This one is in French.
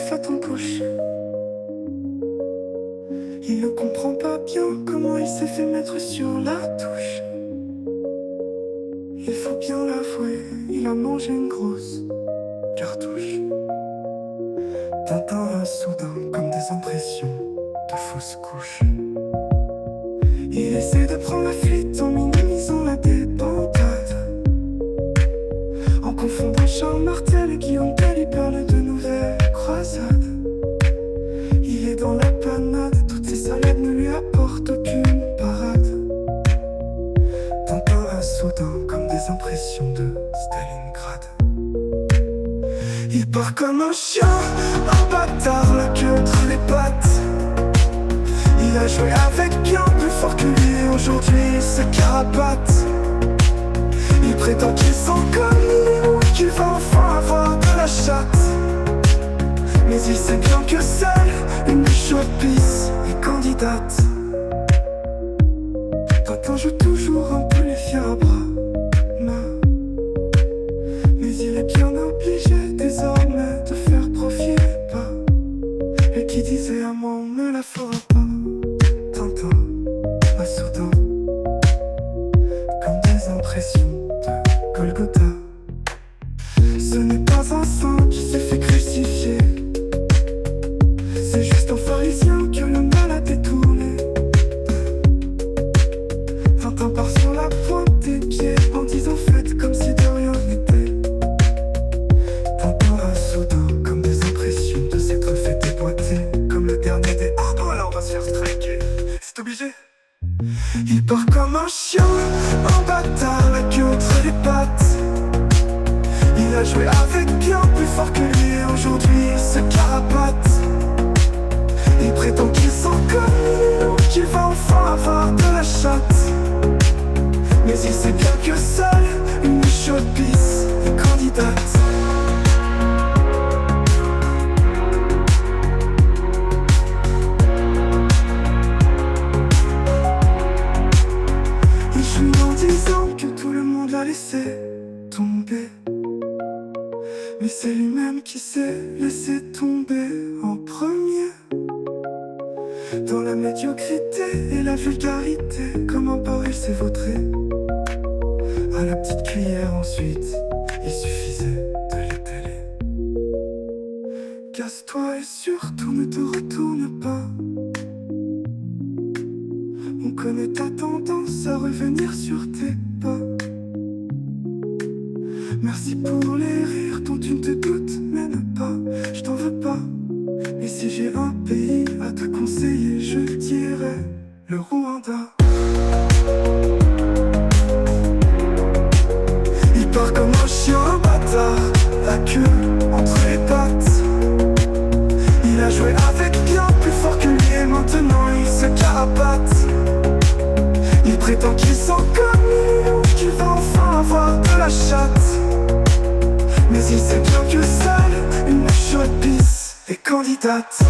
flotte en poche. Il ne comprend pas bien comment il s'est fait mettre sur la touche. Il faut bien l'avouer, il a mangé une grosse cartouche. Tintin a soudain comme des impressions de fausses couches. Il essaie de prendre la fuite en minimisant la débandade, en confondant Charles Martel et Guillaume Tell, il parle de nouvelles croisades. Il est dans la panade, toutes ces salades ne lui apportent aucune parade. Tintin a soudain comme des impressions de Stalingrad. Il part comme un chien, un bâtard, la queue entre les pattes. Il a joué avec bien plus fort que lui et aujourd'hui il se carapate. Il prétend qu'il sent comme lui ou qu'il va enfin avoir de la chatte. Mais il sait bien que seule une chaude pisse est candidate. Tintin joue toujours un peu les fiers à bras, mais il est bien obligé désormais de faire profil bas. Et qui disait à moi on ne la fera pas. Tintin a soudain comme des impressions de Golgotha. Ce n'est pas un saint qui s'est fait crucifier, c'est juste un pharisien que le mal a détourné. Tintin part sur la pointe des pieds en disant faites comme si de rien n'était. Tintin a soudain comme des impressions de s'être fait déboîter comme le dernier des arbres. Là on va se faire striker, c'est obligé. Il part comme un chien, un bâtard, la queue entre les pattes. Il a joué avec bien plus fort que lui et aujourd'hui il se carapate. Il prétend qu'il sent comme lui ou qu'il va enfin avoir de la chatte. Mais il sait bien que seule une chaude pisse est candidate. Il joue en disant que tout le monde l'a laissé tomber, mais c'est lui-même qui s'est laissé tomber en premier. Dans la médiocrité et la vulgarité, comme un porc il s'est vautré. À la petite cuillère ensuite, il suffisait de l'étaler. Casse-toi et surtout ne te retourne pas. On connaît ta tendance à revenir sur tes pas. Merci pour les rires dont tu ne te doutes même pas. Je t'en veux pas, mais si j'ai un pays à te conseiller, je dirais le Rwanda. Il part comme un chien, un bâtard, la queue entre les pattes. Il a joué avec bien plus fort que lui et maintenant il se carapate. Il prétend qu'il sent comme lui ou qu'il va enfin avoir de la chatte. Mais il sait bien que seule une chaude pisse est candidate.